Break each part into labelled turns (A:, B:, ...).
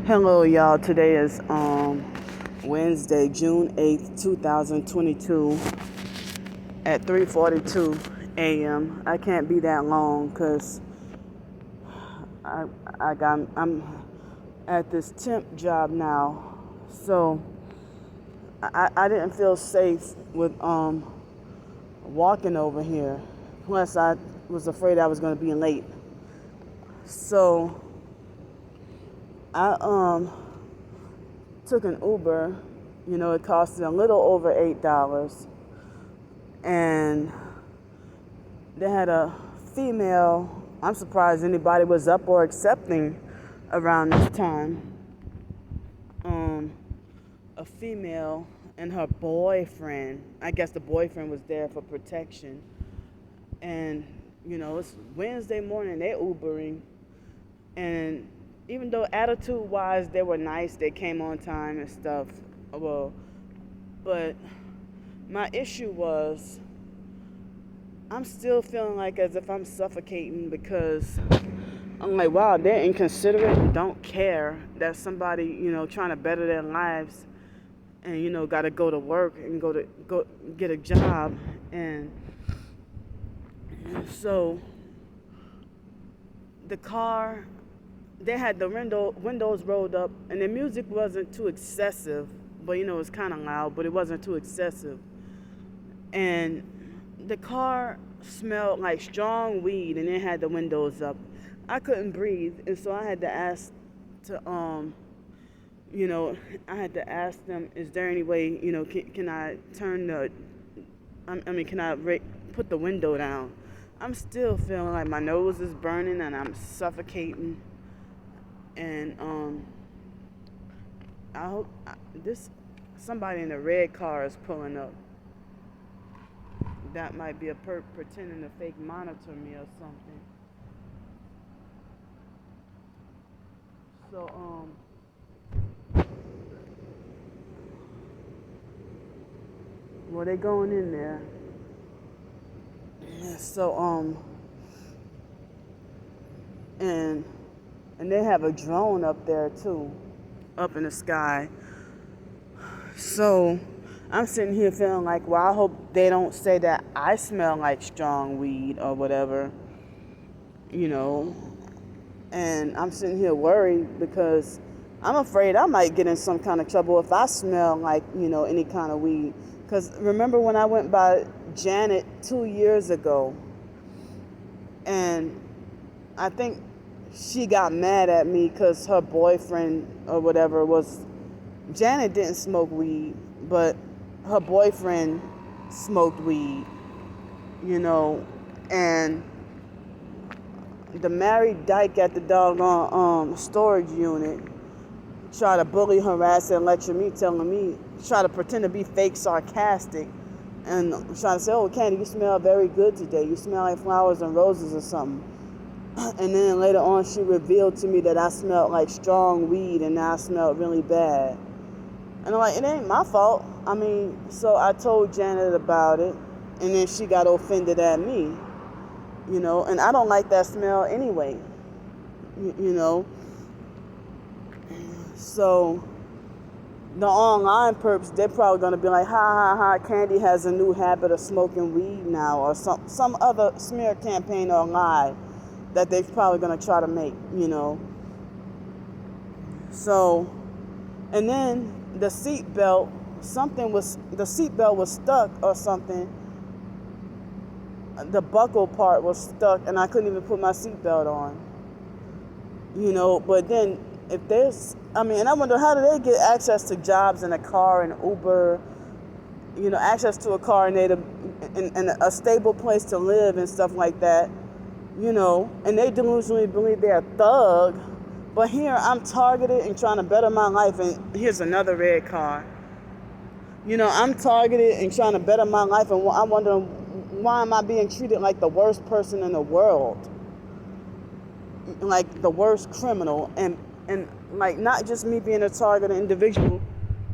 A: Hello, y'all. Today is Wednesday, June 8th, 2022 at 3:42 a.m. I can't be that long because I'm at this temp job now, so I didn't feel safe with walking over here. Plus, I was afraid I was going to be late, so I took an Uber. It costed a little over $8, and they had a female. I'm surprised anybody was up or accepting around this time. A female and her boyfriend. I guess the boyfriend was there for protection. And it's Wednesday morning. They're Ubering, and even though attitude-wise they were nice, they came on time and stuff. Well, but my issue was I'm still feeling like as if I'm suffocating because I'm like, wow, they're inconsiderate and don't care that somebody, trying to better their lives and, got to go to work and go get a job. And so the car, they had the windows rolled up, and the music wasn't too excessive, but it's kind of loud, but it wasn't too excessive. And the car smelled like strong weed, and it had the windows up. I couldn't breathe, and so I had to ask them, is there any way, can I turn can I put the window down? I'm still feeling like my nose is burning and I'm suffocating. And I hope somebody in a red car is pulling up. That might be a perp pretending to fake monitor me or something. So well, they going in there. So and they have a drone up there too, up in the sky. So I'm sitting here feeling like, well, I hope they don't say that I smell like strong weed or whatever, And I'm sitting here worried because I'm afraid I might get in some kind of trouble if I smell like, any kind of weed. Because remember when I went by Janet 2 years ago, and I think she got mad at me because her boyfriend or whatever Janet didn't smoke weed, but her boyfriend smoked weed, and the married dyke at the doggone storage unit tried to bully, harass, and lecture me, telling me, try to pretend to be fake sarcastic, and trying to say, oh, Candy, you smell very good today. You smell like flowers and roses or something. And then later on, she revealed to me that I smelled like strong weed, and I smelled really bad. And I'm like, it ain't my fault. So I told Janet about it, and then she got offended at me, and I don't like that smell anyway, So the online perps, they're probably going to be like, ha, ha, ha, Candy has a new habit of smoking weed now, or some other smear campaign or lie that they're probably going to try to make, So, and then the seatbelt was stuck or something. The buckle part was stuck, and I couldn't even put my seatbelt on. But then if there's, and I wonder, how do they get access to jobs in a car and Uber, access to a car and a stable place to live and stuff like that, and they delusionally believe they're a thug. But here I'm targeted and trying to better my life, and here's another red car. I'm targeted and trying to better my life, and I'm wondering, why am I being treated like the worst person in the world? Like the worst criminal, and like not just me being a targeted individual.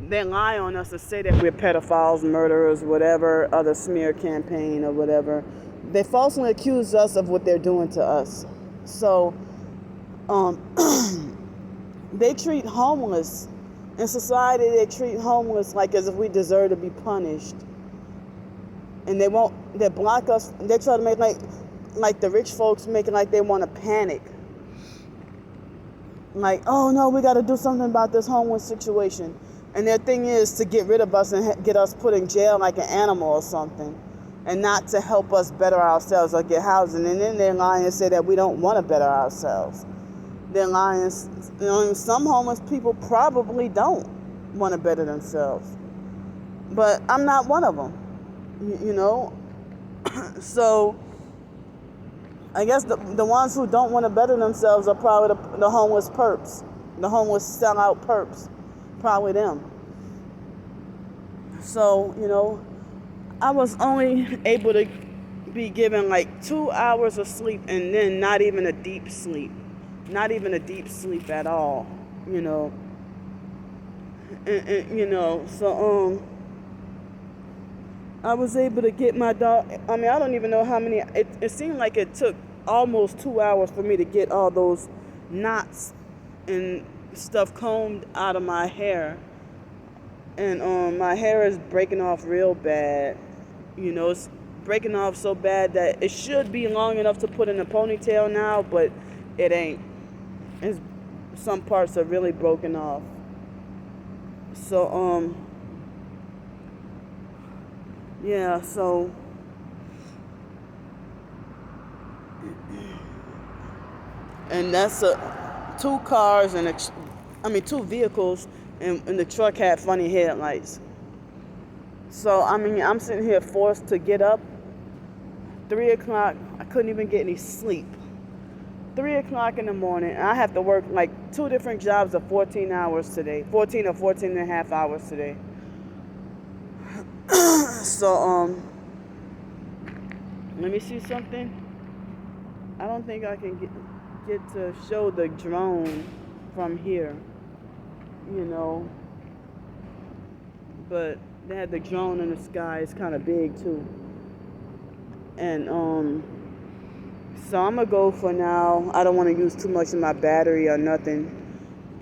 A: They lie on us and say that we're pedophiles, murderers, whatever, other smear campaign or whatever. They falsely accuse us of what they're doing to us. So they treat homeless, in society they treat homeless like as if we deserve to be punished. And they block us, they try to make like the rich folks make it like they want to panic. Like, oh no, we got to do something about this homeless situation. And their thing is to get rid of us and get us put in jail like an animal or something, and not to help us better ourselves or get housing. And then they're lying and say that we don't want to better ourselves. They're lying. Some homeless people probably don't want to better themselves, but I'm not one of them. So I guess the ones who don't want to better themselves are probably the homeless perps, the homeless sellout perps, probably them. So, I was only able to be given like 2 hours of sleep, and then not even a deep sleep at all, so I was able to get my dog. I mean, I don't even know how many. It seemed like it took almost 2 hours for me to get all those knots and stuff combed out of my hair. And my hair is breaking off real bad. It's breaking off so bad that it should be long enough to put in a ponytail now, but it ain't. Some parts are really broken off. So, yeah, so and that's two cars and two vehicles, and the truck had funny headlights. So I'm sitting here forced to get up 3 o'clock. I couldn't even get any sleep. 3 o'clock in the morning. I have to work like 2 different jobs of 14 hours today, 14 or 14 and a half hours today. So, let me see something. I don't think I can get to show the drone from here, but they had the drone in the sky. It's kind of big too. And, so I'm gonna go for now. I don't want to use too much of my battery or nothing,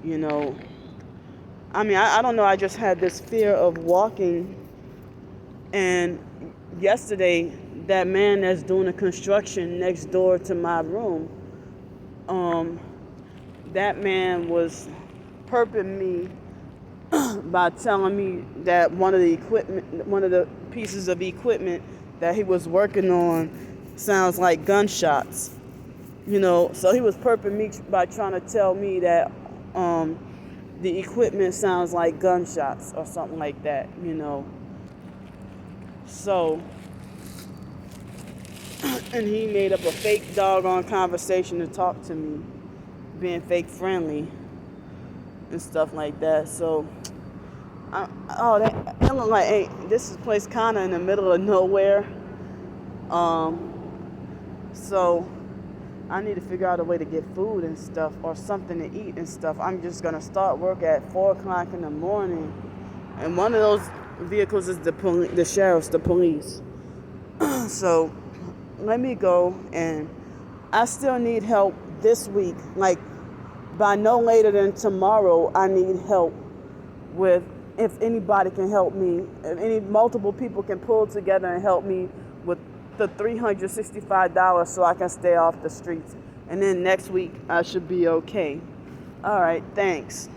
A: I don't know. I just had this fear of walking. And yesterday, that man that's doing the construction next door to my room, that man was perping me by telling me that one of the pieces of equipment that he was working on sounds like gunshots. So he was perping me by trying to tell me that the equipment sounds like gunshots or something like that, So, and he made up a fake doggone conversation to talk to me, being fake friendly and stuff like that. So, that look like, this is place kind of in the middle of nowhere. So I need to figure out a way to get food and stuff, or something to eat and stuff. I'm just gonna start work at 4 o'clock in the morning, and one of those vehicles is the police. So let me go, and I still need help this week. Like, by no later than tomorrow, I need help with, if anybody can help me, if multiple people can pull together and help me with the $365 so I can stay off the streets. And then next week I should be okay. All right, thanks.